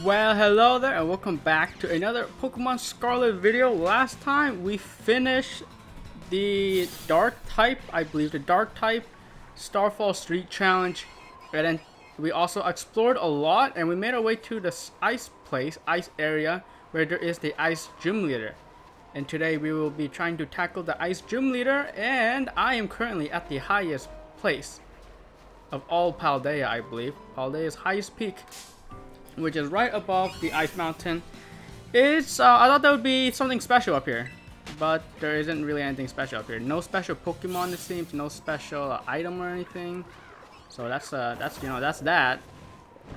Well, hello there and welcome back to another Pokemon Scarlet video. Last time we finished the Dark type, I believe the Dark type Starfall Street Challenge, and then we also explored a lot and we made our way to the ice area where there is the ice gym leader. And today we will be trying to tackle the ice gym leader, and I am currently at the highest place of all Paldea, I believe. Paldea's highest peak, which is right above the ice mountain. It's I thought there would be something special up here, but there isn't really anything special up here. No special Pokemon, it seems. No special item or anything. So that's that.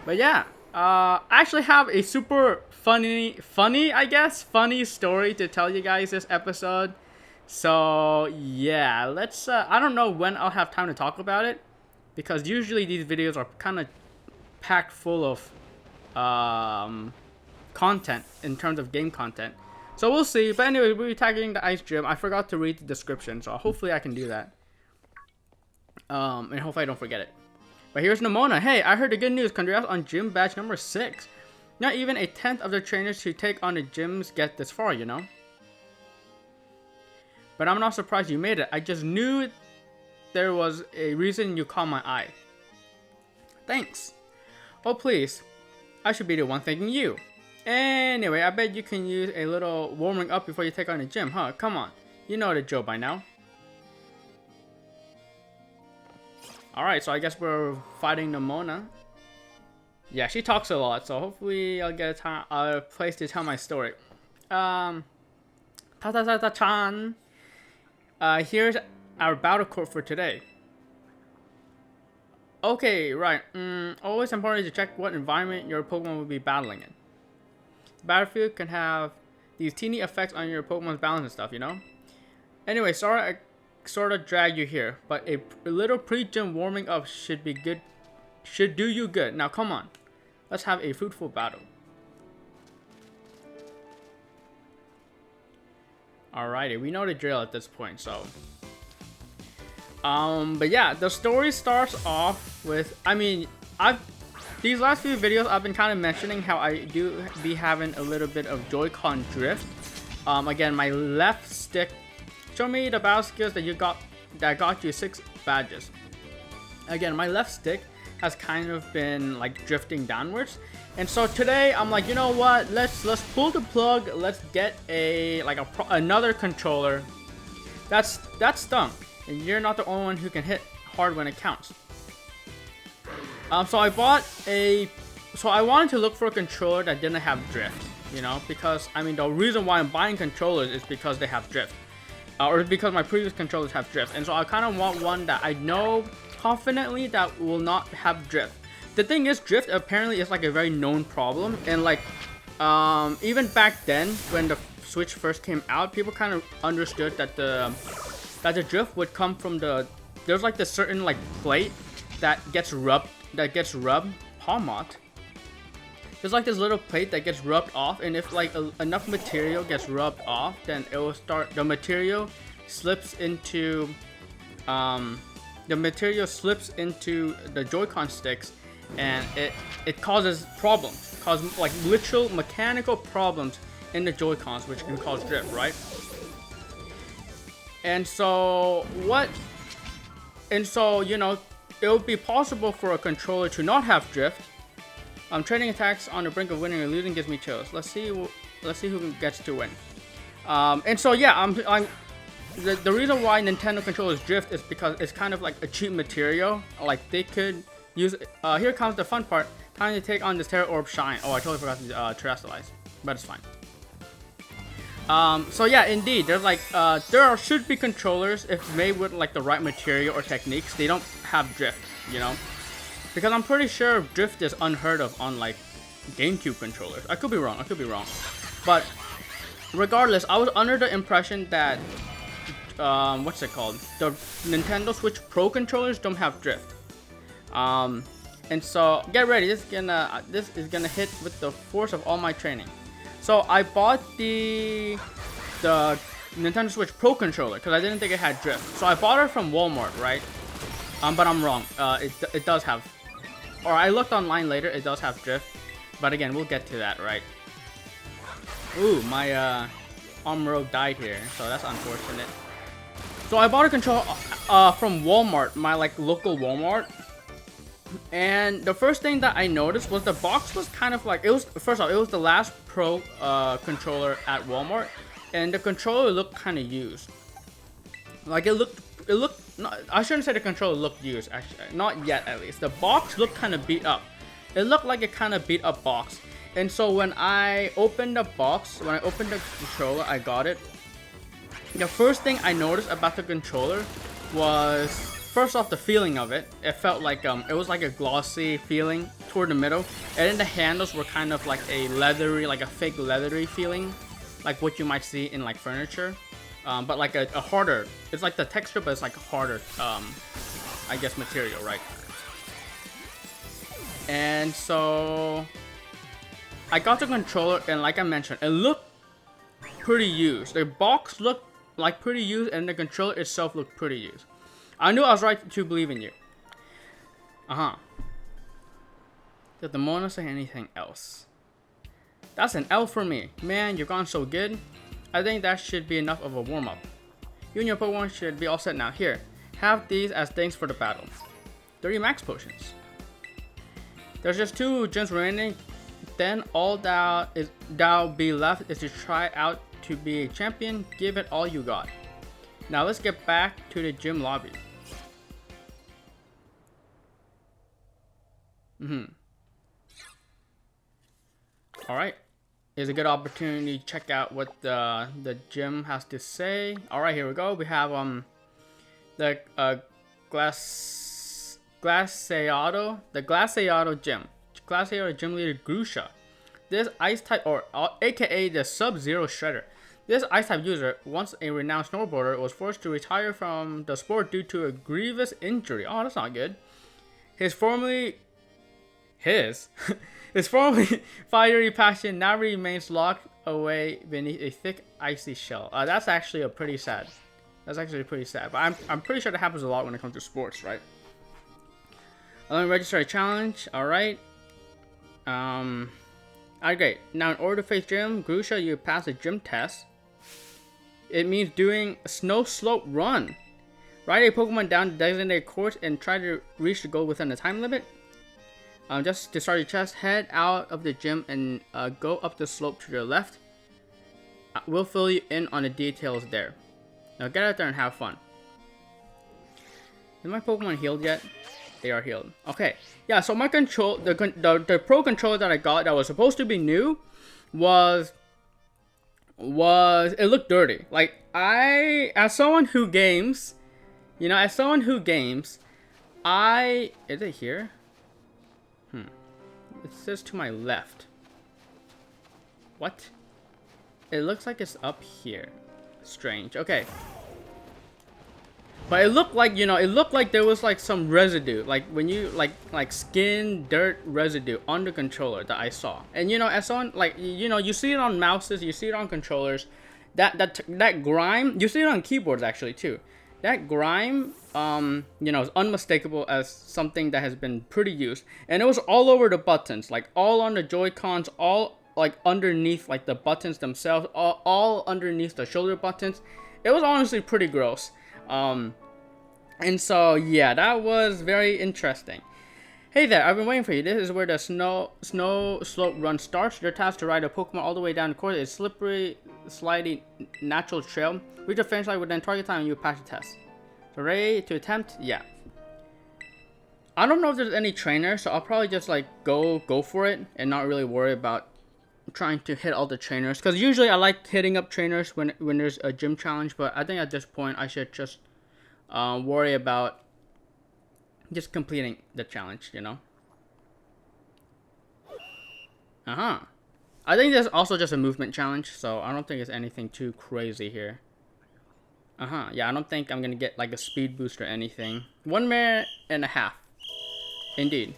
But yeah, I actually have a super funny story to tell you guys this episode. So yeah, let's I don't know when I'll have time to talk about it, because usually these videos are kind of packed full of content in terms of game content. So we'll see. But anyway, we'll be tackling the ice gym. I forgot to read the description, so hopefully I can do that. And hopefully I don't forget it. But here's Nemona. Hey, I heard the good news. Congrats on gym badge number 6. Not even a tenth of the trainers who take on the gyms get this far, you know. But I'm not surprised you made it. I just knew there was a reason you caught my eye. Thanks. Oh please, I should be the one thanking you. Anyway, I bet you can use a little warming up before you take on the gym, huh? Come on, you know the drill by now. Alright, so I guess we're fighting Nemona. Yeah, she talks a lot, so hopefully I'll get a place to tell my story. Ta-ta-ta-ta-chan. Here's our battle court for today. Okay, right. Always important to check what environment your Pokemon will be battling in. The battlefield can have these teeny effects on your Pokemon's balance and stuff, you know? Anyway, sorry I sort of dragged you here, but a little pre-gym warming up should be good. Should do you good. Now come on, let's have a fruitful battle. Alrighty, we know the drill at this point, so. But yeah, the story starts off with, these last few videos I've been kind of mentioning how I do be having a little bit of Joy-Con drift. Again, my left stick, show me the battle skills that got you 6 badges. Again, my left stick has kind of been like drifting downwards, and so today I'm like, you know what? Let's pull the plug. Let's get another controller that's stung. And you're not the only one who can hit hard when it counts. So I wanted to look for a controller that didn't have drift, you know, because the reason why I'm buying controllers is because they have drift, or because my previous controllers have drift, and so I kind of want one that I know confidently that will not have drift. The thing is, drift apparently is like a very known problem, and like even back then when the Switch first came out, people kind of understood that the drift would come from there's like this certain like plate that gets rubbed, Palmot. There's like this little plate that gets rubbed off, and if like enough material gets rubbed off, then it will start, the material slips into the Joy-Con sticks, and it causes problems, like literal mechanical problems in the Joy-Cons, which can cause drift, right? And so you know, it would be possible for a controller to not have drift. Trading attacks on the brink of winning or losing gives me chills. Let's see who gets to win. And so yeah, the reason why Nintendo controllers drift is because it's kind of like a cheap material. Like they could use. Here comes the fun part. Time to take on this Terra Orb Shine. Oh, I totally forgot to terastalize, but it's fine. So yeah, indeed, there's like should be controllers, if made with like the right material or techniques, they don't have drift, you know, because I'm pretty sure drift is unheard of on like GameCube controllers. I could be wrong, but regardless, I was under the impression that what's it called, the Nintendo Switch Pro controllers don't have drift. And so get ready, this is gonna hit with the force of all my training. So I bought the Nintendo Switch Pro controller because I didn't think it had drift. So I bought it from Walmart, right? But I'm wrong. It does have, or I looked online later. It does have drift. But again, we'll get to that, right? Ooh, my Armor died here, so that's unfortunate. So I bought a controller from Walmart, my like local Walmart. And the first thing that I noticed was the box was kind of like, it was, first off, it was the last Pro controller at Walmart, and the controller looked kind of used. Like it looked, not, I shouldn't say the controller looked used, actually, not yet at least. The box looked kind of beat up. It looked like a kind of beat up box. And so when I opened the box, when I opened the controller, I got it. The first thing I noticed about the controller was, first off, the feeling of it. It felt like it was like a glossy feeling toward the middle, and then the handles were kind of like a leathery, like a fake leathery feeling, like what you might see in like furniture, but like a harder. It's like the texture, but it's like a harder, I guess, material, right? And so I got the controller, and like I mentioned, it looked pretty used. The box looked like pretty used, and the controller itself looked pretty used. I knew I was right to believe in you. Did the Mona say anything else? That's an L for me. Man, you've gone so good. I think that should be enough of a warm-up. You and your Pokemon should be all set now. Here, have these as things for the battle. 30 max potions. There's just 2 gyms remaining. Then all that'll be left is to try out to be a champion. Give it all you got. Now let's get back to the gym lobby. Alright. Here's a good opportunity to check out what the gym has to say. Alright, here we go. We have the Glaceado gym. Glaceado gym leader Grusha. This ice type, or aka the Sub-Zero Shredder. This ice-type user, once a renowned snowboarder, was forced to retire from the sport due to a grievous injury. Oh, that's not good. His formerly fiery passion now remains locked away beneath a thick, icy shell. That's actually pretty sad. That's actually pretty sad. But I'm pretty sure that happens a lot when it comes to sports, right? Let me register a challenge. All right. Alright, great. Now, in order to face Gym Grusha, you pass a gym test. It means doing a snow slope run. Ride a Pokemon down the designated course and try to reach the goal within the time limit. Just to start your test, head out of the gym and go up the slope to your left. We'll fill you in on the details there. Now get out there and have fun. Is my Pokemon healed yet? They are healed. Okay. Yeah, so my control, the Pro controller that I got that was supposed to be new was it looked dirty. Like, as someone who games, is it here? It says to my left. What? It looks like it's up here. Strange. Okay. But it looked like, there was like some residue, like when you like skin dirt residue on the controller that I saw. And as someone like, you see it on mouses, you see it on controllers, that grime, you see it on keyboards actually too. That grime, is unmistakable as something that has been pretty used. And it was all over the buttons, like all on the Joy-Cons, all like underneath like the buttons themselves, all underneath the shoulder buttons. It was honestly pretty gross. And so yeah, that was very interesting. Hey there, I've been waiting for you. This is where the snow slope run starts. Your task to ride a Pokemon all the way down the course is slippery, sliding, natural trail. Reach the finish line within target time and you pass the test. So ready to attempt? Yeah. I don't know if there's any trainer, so I'll probably just like go for it and not really worry about trying to hit all the trainers, because usually I like hitting up trainers when there's a gym challenge, but I think at this point I should just worry about just completing the challenge, I think there's also just a movement challenge, so I don't think it's anything too crazy here. Yeah, I don't think I'm gonna get like a speed boost or anything. 1 minute and a half. Indeed.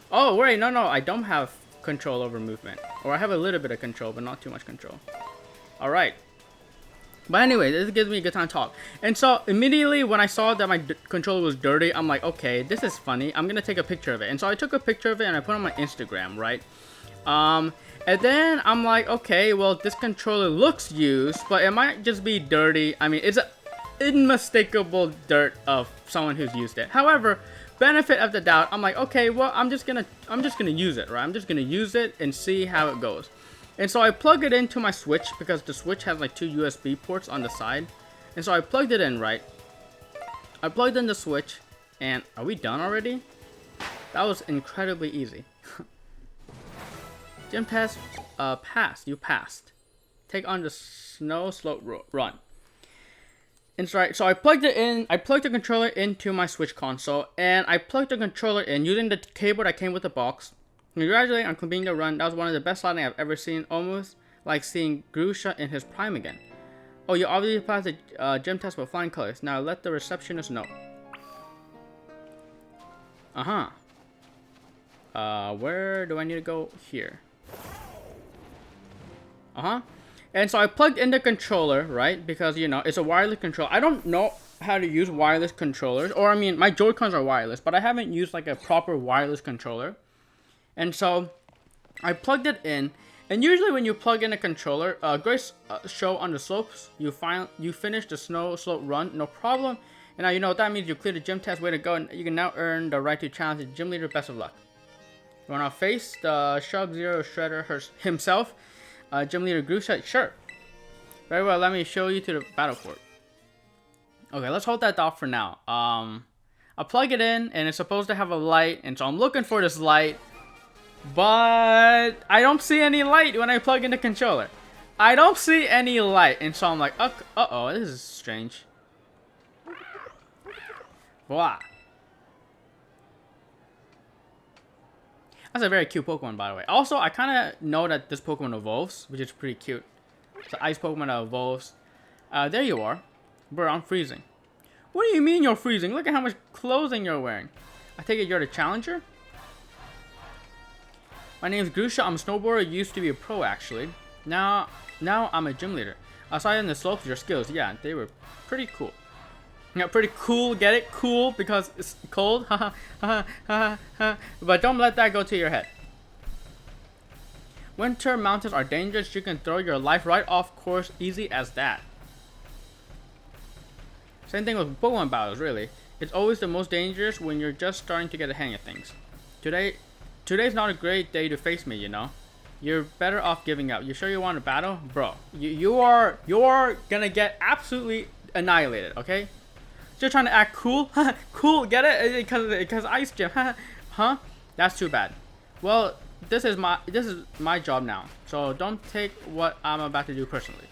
Oh wait, no, I don't have control over movement, or I have a little bit of control but not too much control. All right, but anyway, this gives me a good time to talk. And so immediately when I saw that my controller was dirty, I'm like, okay, this is funny, I'm gonna take a picture of it. And so I took a picture of it and I put it on my Instagram, right? And then I'm like, okay, well, this controller looks used, but it might just be dirty. I mean, it's an unmistakable dirt of someone who's used it. However, benefit of the doubt, I'm like, okay, well, I'm just gonna use it, right? I'm just gonna use it and see how it goes. And so I plug it into my Switch because the Switch has like 2 USB ports on the side. And so I plugged it in, right? I plugged in the Switch, and are we done already? That was incredibly easy. Gym test, passed. You passed. Take on the snow slope run. And so I plugged it in. I plugged the controller into my Switch console, and I plugged the controller in using the cable that came with the box. Congratulations on completing the run. That was one of the best sliding I've ever seen. Almost like seeing Grusha in his prime again. Oh, you obviously passed the gym test with flying colors. Now let the receptionist know. Where do I need to go? Here. And so I plugged in the controller, right? Because, you know, it's a wireless controller. I don't know how to use wireless controllers. Or, I mean, my Joy-Cons are wireless, but I haven't used, like, a proper wireless controller. And so I plugged it in. And usually when you plug in a controller, great show on the slopes. You finish the snow slope run, no problem. And now you know what that means. You clear the gym test, way to go. And you can now earn the right to challenge the gym leader. Best of luck. You want to face the Sub-Zero Shredder himself? Gym leader Grusha? Sure. Very well, let me show you to the battle court. Okay, let's hold that off for now. I'll plug it in, and it's supposed to have a light, and so I'm looking for this light. But I don't see any light when I plug in the controller. I don't see any light, and so I'm like, uh-oh, this is strange. Wow. That's a very cute Pokemon, by the way. Also, I kind of know that this Pokemon evolves, which is pretty cute. It's an ice Pokemon that evolves. There you are. Bro, I'm freezing. What do you mean you're freezing? Look at how much clothing you're wearing. I take it you're the challenger? My name's Grusha. I'm a snowboarder. Used to be a pro, actually. Now I'm a gym leader. I saw you in the slopes, your skills. Yeah, they were pretty cool. Yeah, pretty cool. Get it? Cool because it's cold. But don't let that go to your head. Winter mountains are dangerous. You can throw your life right off course easy as that. Same thing with Pokemon battles, really. It's always the most dangerous when you're just starting to get the hang of things. Today's not a great day to face me, you know. You're better off giving up. You sure you want to battle? Bro, you're gonna get absolutely annihilated, okay? You're trying to act cool? Cool, get it? Because Ice Gym. Huh? That's too bad. Well, this is my job now. So don't take what I'm about to do personally.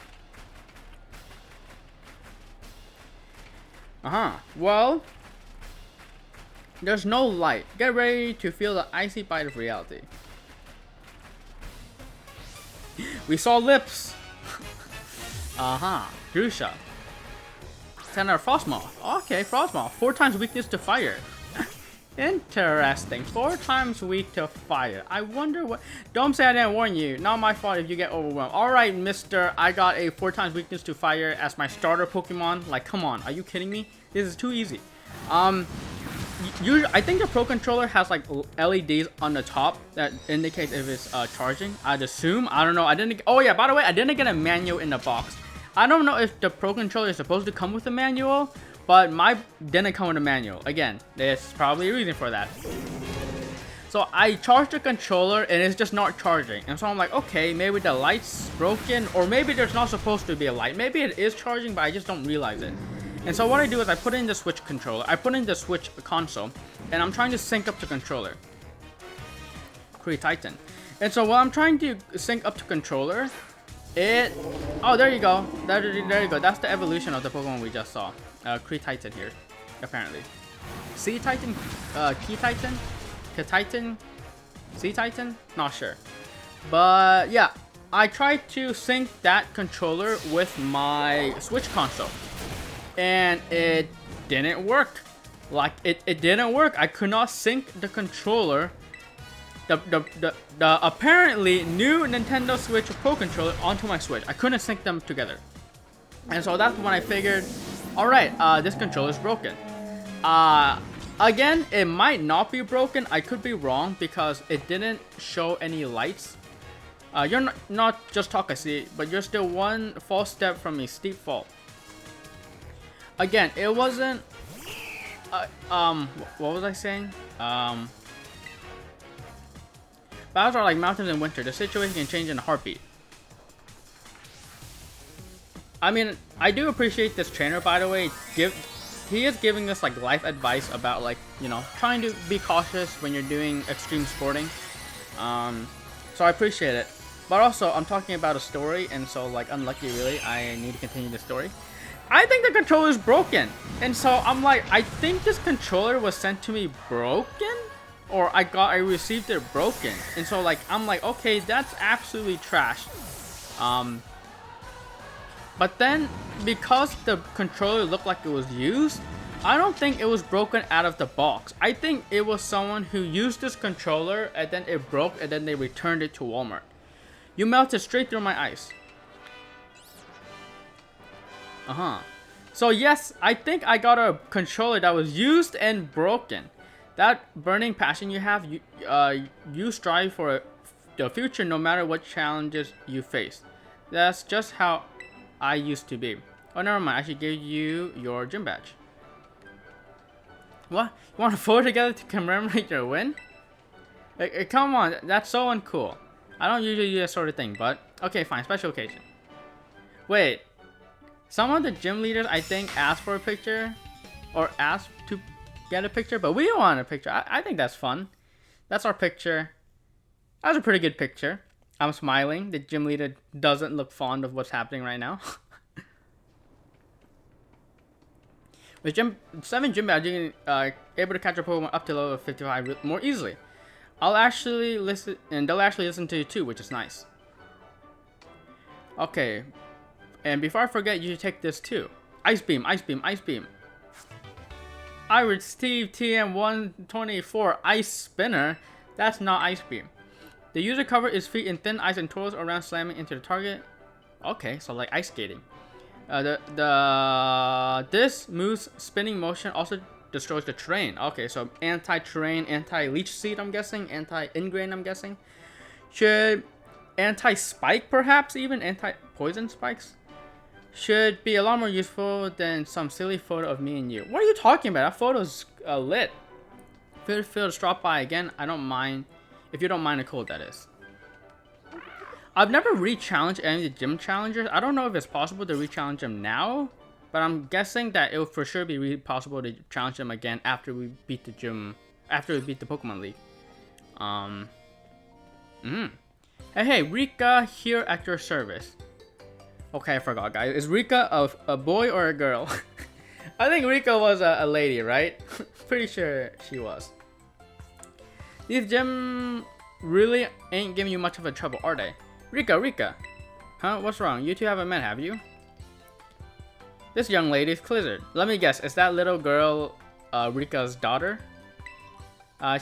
Well, there's no light. Get ready to feel the icy bite of reality. We saw lips. Grusha. Senator Frostmoth. Okay, Frostmoth. 4 times weakness to fire. Interesting. 4 times weak to fire. I wonder what... Don't say I didn't warn you. Not my fault if you get overwhelmed. Alright, mister. I got a 4 times weakness to fire as my starter Pokemon. Like, come on. Are you kidding me? This is too easy. I think the Pro Controller has like LEDs on the top that indicates if it's charging. I'd assume. I don't know. Oh yeah, by the way, I didn't get a manual in the box. I don't know if the Pro Controller is supposed to come with a manual, but mine didn't come with a manual. Again, there's probably a reason for that. So I charged the controller and it's just not charging. And so I'm like, okay, maybe the light's broken, or maybe there's not supposed to be a light. Maybe it is charging, but I just don't realize it. And so what I do is I put in the Switch controller, I put in the Switch console, and I'm trying to sync up the controller. Kree Titan. And so while I'm trying to sync up to controller, oh, there you go. There you go. That's the evolution of the Pokemon we just saw. Kree Titan here, apparently. Sea Titan? Key Titan? K-Titan? Sea Titan? Not sure. But yeah, I tried to sync that controller with my Switch console. And it didn't work. Like, it didn't work. I could not sync the controller, the apparently new Nintendo Switch Pro Controller onto my Switch. I couldn't sync them together. And so that's when I figured, alright, this controller is broken. Again, it might not be broken. I could be wrong because it didn't show any lights. You're not just Takasi, but you're still one false step from a steep fall. Again, it wasn't... what was I saying? Battles are like mountains in winter. The situation can change in a heartbeat. I mean, I do appreciate this trainer, by the way. He is giving us like life advice about like, you know, trying to be cautious when you're doing extreme sporting. So I appreciate it. But also, I'm talking about a story, and so like, unlucky really, I need to continue the story. I think the controller is broken, and so I'm like, I think this controller was sent to me broken, or I received it broken, and so like, I'm like, okay, that's absolutely trash. But then, because the controller looked like it was used, I don't think it was broken out of the box. I think it was someone who used this controller and then it broke and then they returned it to Walmart. You melted straight through my ice. So yes, I think I got a controller that was used and broken. That burning passion you have, you strive for the future no matter what challenges you face. That's just how I used to be. Oh, never mind. I should give you your gym badge. What? You want to photo together to commemorate your win? Come on, that's so uncool. I don't usually do that sort of thing, but okay, fine. Special occasion. Wait. Some of the gym leaders, I think, asked for a picture, or asked to get a picture, but we don't want a picture. I think that's fun. That's our picture. That was a pretty good picture. I'm smiling. The gym leader doesn't look fond of what's happening right now. With 7 gym badges, you can able to catch a Pokemon up to level 55 more easily. I'll actually listen, and they'll actually listen to you too, which is nice. Okay, and before I forget, you should take this too. Ice Beam, Ice Beam, Ice Beam. I received TM124 Ice Spinner. That's not Ice Beam. The user cover his feet in thin ice and twirls around, slamming into the target. Okay, so like ice skating. This move's spinning motion also destroys the terrain. Okay, so anti-terrain, anti-leech seed, I'm guessing, anti-ingrain, I'm guessing. Should anti-spike, perhaps even anti-poison spikes, should be a lot more useful than some silly photo of me and you. What are you talking about? That photo's lit. Feel free to drop by again. I don't mind. If you don't mind the code, that is. I've never re-challenged any of the gym challengers. I don't know if it's possible to re-challenge them now, but I'm guessing that it will for sure be possible to challenge them again after we beat the gym, after we beat the Pokemon League. Hey, Rika here at your service. Okay, I forgot, guys. Is Rika a boy or a girl? I think Rika was a lady, right? Pretty sure she was. These gym really ain't giving you much of a trouble, are they? Rika. Huh? What's wrong? You two haven't met, have you? This young lady is Clizzard. Let me guess, is that little girl Rika's daughter?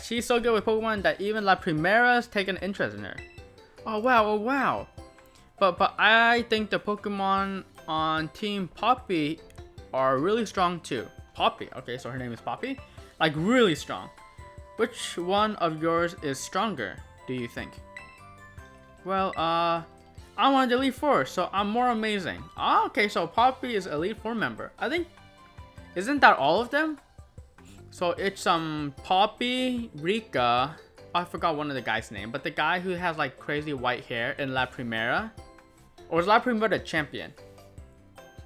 She's so good with Pokemon that even La Primera's taken an interest in her. Oh wow. But I think the Pokemon on Team Poppy are really strong too. Poppy, okay, so her name is Poppy? Like really strong. Which one of yours is stronger, do you think? Well, I'm on the Elite Four, so I'm more amazing. Ah, okay, so Poppy is Elite Four member. I think, isn't that all of them? So it's Poppy, Rika. I forgot one of the guys' name, but the guy who has like crazy white hair in La Primera, or is La Primera the champion?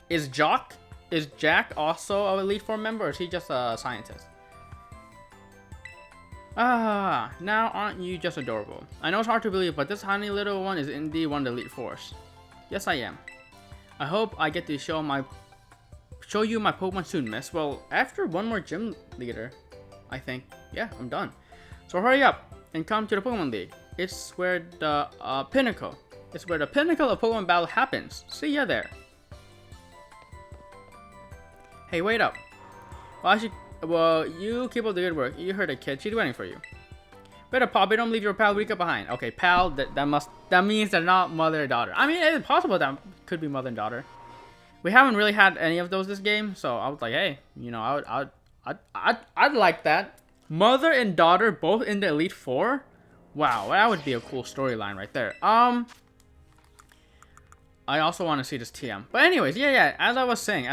Is Jack also an Elite Four member, or is he just a scientist? Ah, now aren't you just adorable? I know it's hard to believe, but this tiny little one is indeed one of the Elite Fours. Yes, I am. I hope I get to show you my Pokemon soon, miss. Well, after one more gym leader, I think. Yeah, I'm done. So hurry up and come to the Pokemon League. It's where the pinnacle. It's where the pinnacle of Pokemon battle happens. See ya there. Hey, wait up. Well, you keep up the good work. You heard a kid. She's waiting for you. Better, Poppy, don't leave your pal Rika behind. Okay, pal. That means they're not mother and daughter. I mean, it's possible that could be mother and daughter. We haven't really had any of those this game, so I was like, hey, you know, I'd like that. Mother and daughter both in the Elite Four. Wow, that would be a cool storyline right there. I also want to see this TM. But anyways, yeah. As I was saying,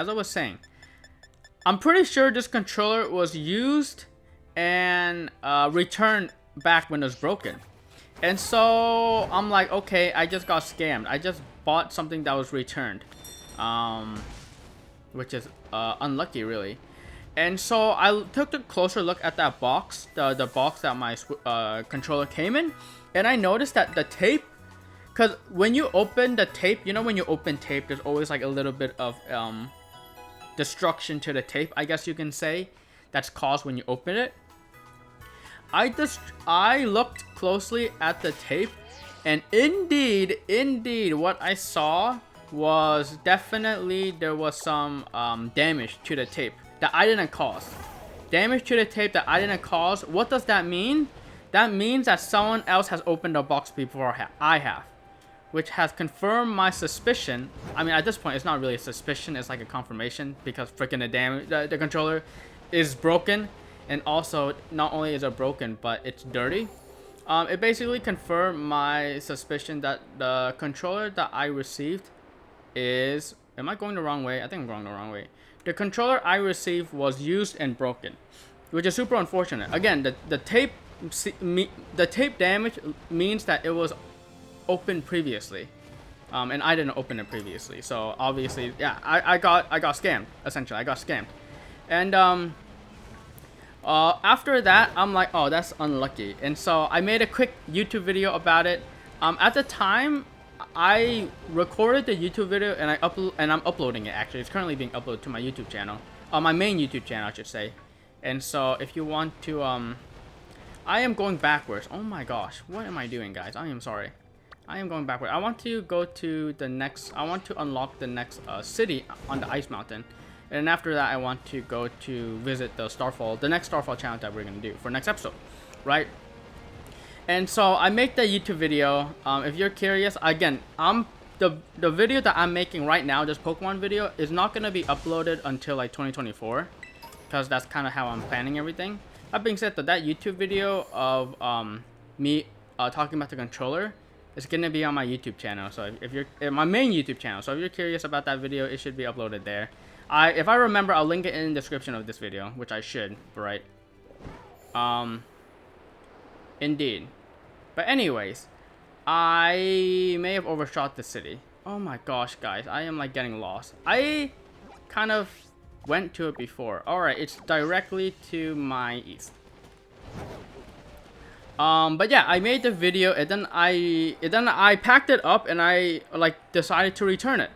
I'm pretty sure this controller was used and returned back when it was broken. And so I'm like, okay, I just got scammed. I just bought something that was returned, which is unlucky, really. And so I took a closer look at that box, the box that my controller came in, and I noticed that the tape, because when you open the tape, you know when you open tape, there's always like a little bit of destruction to the tape, I guess you can say, that's caused when you open it. I looked closely at the tape, and indeed, what I saw was definitely there was some damage to the tape that I didn't cause. Damage to the tape that I didn't cause. What does that mean? That means that someone else has opened the box before I have, which has confirmed my suspicion. I mean, at this point, it's not really a suspicion. It's like a confirmation, because freaking the controller is broken. And also, not only is it broken, but it's dirty. It basically confirmed my suspicion that the controller that I received is... Am I going the wrong way? I think I'm going the wrong way. The controller I received was used and broken, which is super unfortunate. Again, the tape damage means that it was opened previously, and I didn't open it previously. So obviously, yeah, I got scammed. Essentially, I got scammed, and after that, I'm like, oh, that's unlucky. And so I made a quick YouTube video about it. At the time, I recorded the YouTube video and I'm uploading it. Actually, it's currently being uploaded to my YouTube channel, my main YouTube channel, I should say. And so if you want to, I am going backwards. Oh my gosh, what am I doing, guys? I am sorry. I am going backwards. I want to go to the next. I want to unlock the next city on the Ice Mountain. And after that, I want to go to visit the next Starfall challenge that we're going to do for next episode, right? And so I make the YouTube video. If you're curious, again, the video that I'm making right now, this Pokemon video, is not going to be uploaded until like 2024, because that's kind of how I'm planning everything. That being said, that YouTube video of me talking about the controller is going to be on my YouTube channel. So if you're my main YouTube channel, so if you're curious about that video, it should be uploaded there. If I remember, I'll link it in the description of this video, which I should, right? Indeed. But anyways, I may have overshot the city. Oh my gosh, guys, I am like getting lost. I kind of went to it before. Alright, it's directly to my east. But yeah, I made the video, and then I packed it up, and I like decided to return it.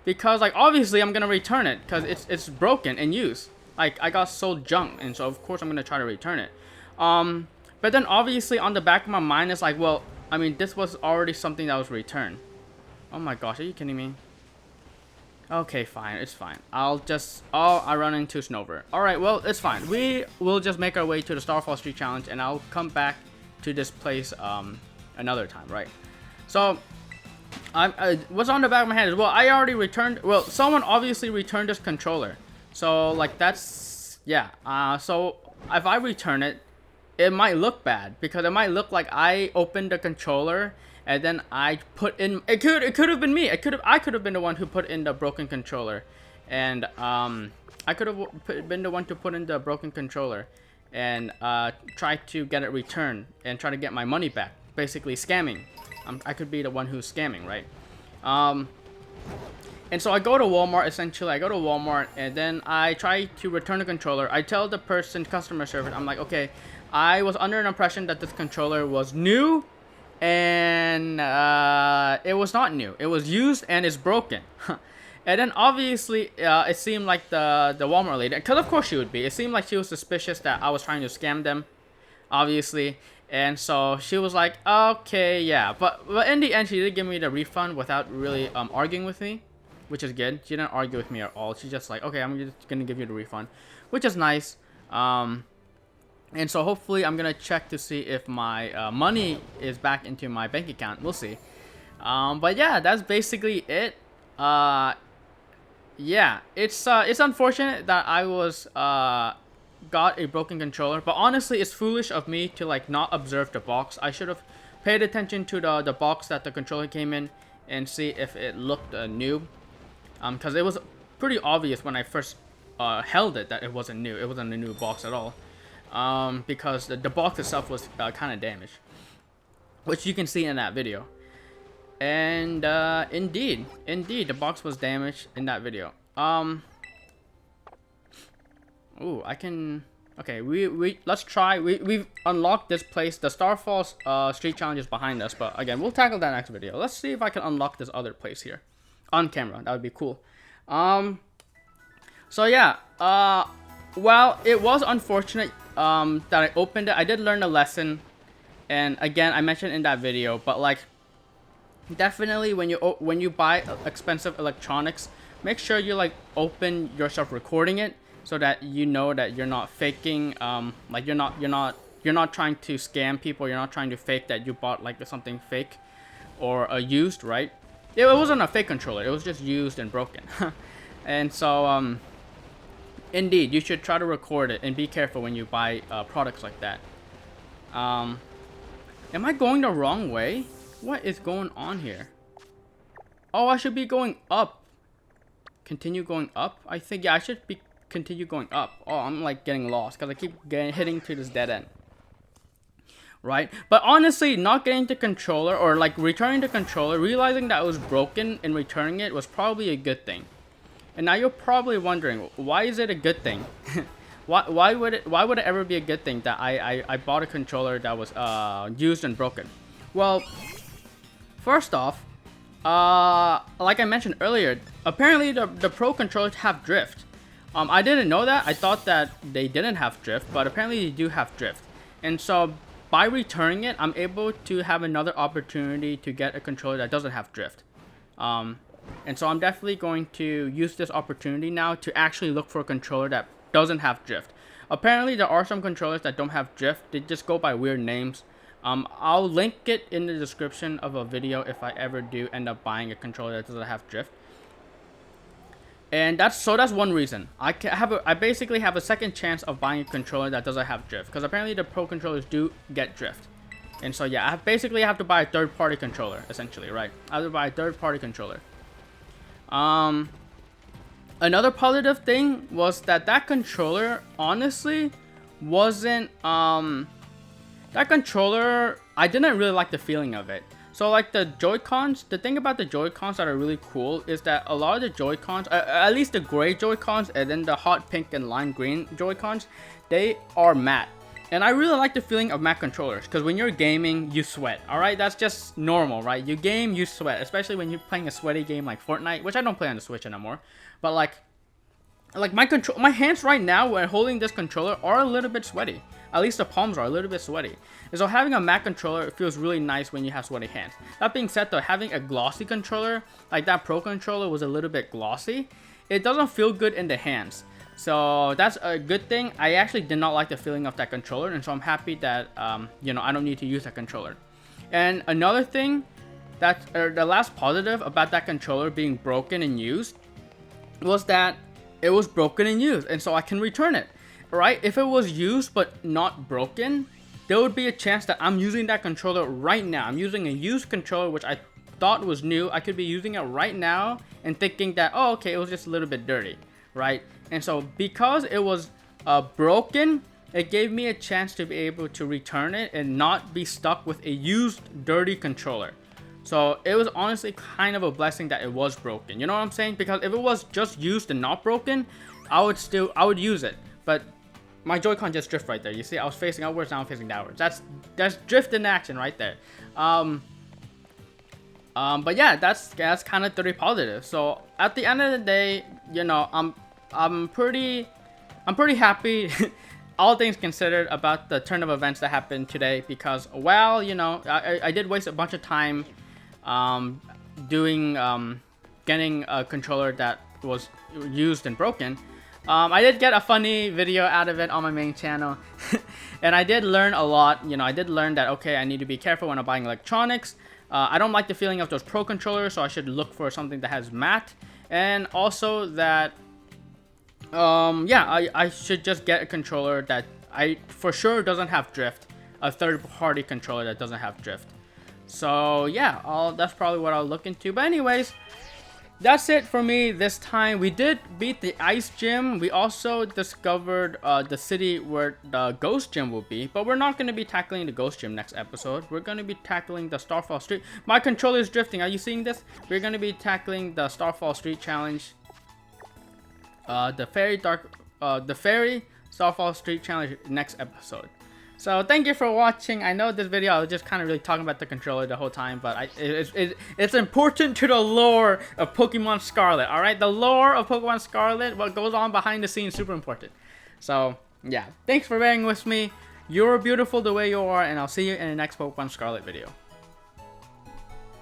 Because like obviously I'm gonna return it because it's broken and used. Like I got sold junk, and so of course I'm gonna try to return it. But then obviously on the back of my mind is like, well, I mean, this was already something that was returned. Oh my gosh, are you kidding me? Okay, fine, it's fine. I run into Snover. All right, well, it's fine. We will just make our way to the Starfall Street Challenge, and I'll come back to this place another time, right? So. What's on the back of my head is, well, I already returned. Well, someone obviously returned this controller, so like that's, yeah. So if I return it, it might look bad, because it might look like I opened the controller and then I put in. It could have been me. I could have been the one who put in the broken controller, and I could have been the one to put in the broken controller and try to get it returned and try to get my money back. Basically scamming. I could be the one who's scamming, right? And so I go to Walmart, essentially. I go to Walmart, and then I try to return the controller. I tell the person, customer service, I'm like, okay, I was under an impression that this controller was new, and it was not new. It was used, and it's broken. And then obviously, it seemed like the Walmart lady, because of course she would be. It seemed like she was suspicious that I was trying to scam them, obviously. And so she was like, okay, yeah. But in the end, she did give me the refund without really arguing with me, which is good. She didn't argue with me at all. She's just like, okay, I'm just going to give you the refund, which is nice. And so hopefully I'm going to check to see if my money is back into my bank account. We'll see. But yeah, that's basically it. Yeah, it's unfortunate that I was got a broken controller, but honestly, it's foolish of me to like not observe the box. I should have paid attention to the box that the controller came in and see if it looked new. Because it was pretty obvious when I first held it that it wasn't new. It wasn't a new box at all. Because the box itself was kind of damaged, which you can see in that video. And indeed, the box was damaged in that video. Ooh, I can. Okay, let's try. We've unlocked this place. The Starfall street challenge is behind us, but again, we'll tackle that next video. Let's see if I can unlock this other place here on camera. That would be cool. So yeah, well, it was unfortunate that I opened it. I did learn a lesson, and again, I mentioned in that video, but like, definitely when you buy expensive electronics, make sure you like open yourself recording it so that you know that you're not faking, like you're not trying to scam people. You're not trying to fake that you bought like something fake or used, right? It wasn't a fake controller. It was just used and broken. And so indeed, you should try to record it and be careful when you buy products like that. Am I going the wrong way? What is going on here? Oh, I should be going up. Continue going up? I think, yeah, I should be continue going up. Oh, I'm like getting lost because I keep hitting to this dead end. Right? But honestly, not getting the controller or like returning the controller, realizing that it was broken and returning it was probably a good thing. And now you're probably wondering, why is it a good thing? why would it ever be a good thing that I bought a controller that was used and broken? Well, first off, like I mentioned earlier, apparently the Pro controllers have drift. I didn't know that. I thought that they didn't have drift, but apparently they do have drift. And so by returning it, I'm able to have another opportunity to get a controller that doesn't have drift. And so I'm definitely going to use this opportunity now to actually look for a controller that doesn't have drift. Apparently there are some controllers that don't have drift. They just go by weird names. I'll link it in the description of a video if I ever do end up buying a controller that doesn't have drift. And that's one reason. I basically have a second chance of buying a controller that doesn't have drift, because apparently the Pro controllers do get drift. And so yeah, I basically have to buy a third-party controller, essentially, right? I have to buy a third-party controller. Another positive thing was that controller honestly wasn't that controller, I didn't really like the feeling of it. So like the Joy-Cons, the thing about the Joy-Cons that are really cool is that a lot of the Joy-Cons, at least the gray Joy-Cons and then the hot pink and lime green Joy-Cons, they are matte. And I really like the feeling of matte controllers, because when you're gaming, you sweat, alright? That's just normal, right? You game, you sweat, especially when you're playing a sweaty game like Fortnite, which I don't play on the Switch anymore. But like my hands right now when holding this controller are a little bit sweaty. At least the palms are a little bit sweaty. And so having a matte controller, it feels really nice when you have sweaty hands. That being said though, having a glossy controller, like that Pro controller was a little bit glossy, it doesn't feel good in the hands. So that's a good thing. I actually did not like the feeling of that controller, and so I'm happy that you know, I don't need to use that controller. And another thing, that the last positive about that controller being broken and used was that it was broken and used, and so I can return it. Right? If it was used but not broken, there would be a chance that I'm using that controller right now. I'm using a used controller which I thought was new. I could be using it right now and thinking that, oh, okay, it was just a little bit dirty, right? And so because it was broken, it gave me a chance to be able to return it and not be stuck with a used dirty controller. So it was honestly kind of a blessing that it was broken. You know what I'm saying? Because if it was just used and not broken, I would use it. But my Joy-Con just drift right there. You see, I was facing upwards, now I'm facing downwards. That's drift in action right there. But yeah, that's kind of pretty positive. So at the end of the day, you know, I'm pretty happy, all things considered, about the turn of events that happened today, because, well, you know, I did waste a bunch of time getting a controller that was used and broken. I did get a funny video out of it on my main channel. And I did learn a lot. You know, I did learn that, okay, I need to be careful when I'm buying electronics. I don't like the feeling of those Pro controllers, so I should look for something that has matte. And also that Yeah, I should just get a controller that I for sure doesn't have drift, a third-party controller that doesn't have drift. So yeah, that's probably what I'll look into. But anyways, that's it for me this time. We did beat the ice gym. We also discovered the city where the ghost gym will be, but we're not going to be tackling the ghost gym next episode. We're going to be tackling the Starfall Street. My controller is drifting. Are you seeing this? We're going to be tackling the Starfall Street challenge, the fairy Starfall Street challenge next episode. So thank you for watching. I know this video I was just kind of really talking about the controller the whole time, but it's important to the lore of Pokemon Scarlet. All right, the lore of Pokemon Scarlet, what goes on behind the scenes, super important. So yeah, thanks for bearing with me. You're beautiful the way you are, and I'll see you in the next Pokemon Scarlet video.